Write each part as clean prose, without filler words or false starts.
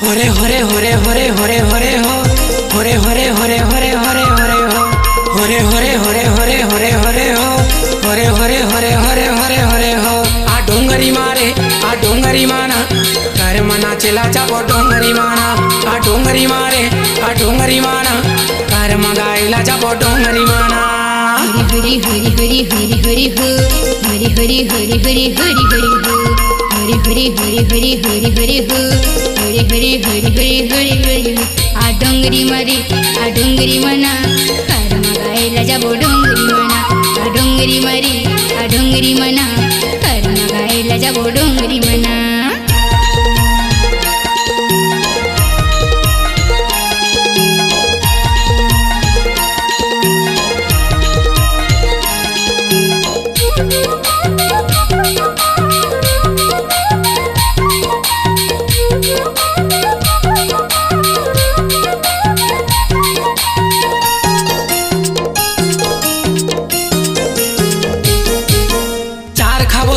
हरे हरे हरे हरे हरे हरे हो हरे हरे हरे हरे हरे हरे हो हरे हरे हरे हरे हरे हरे हो हरे हरे हरे हरे हरे हरे हो आ डोंगरी माना घर मना चला चापो डोंगरी माना आ डोंगरी मारे आ डोंगरी माना घर मगाइला चापो डोंगरी माना हरि हरि हरि हरि हरि हो हरि हरि हरि हरि हरि हरि हो हरि हरि हरि हरि हरि हरि हो हरि हरि हरि हरि हरि हरि हो आ डोंगरी मना कार मगाइला जाबो डोंगरी मना आ डोंगरी मना कार मगाइला जाबो डोंगरी मना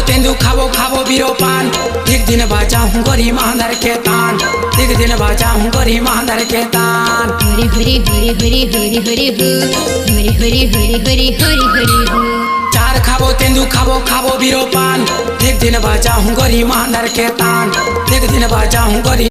तेंदु खाबो खाबो बीरो पान एक दिन बाजा हूँ गरी महादर के तान एक दिन बाजा हूँ गरी महादर के तान हरि हरि हरि हरि हरि हरि हो हरि हरि हरि हरि हरि हरि हो चार खाबो तेंदु खाबो खाबो बीरो पान एक दिन बाजा हूँ गरी महादर के तान एक दिन बाजा हूँ गरी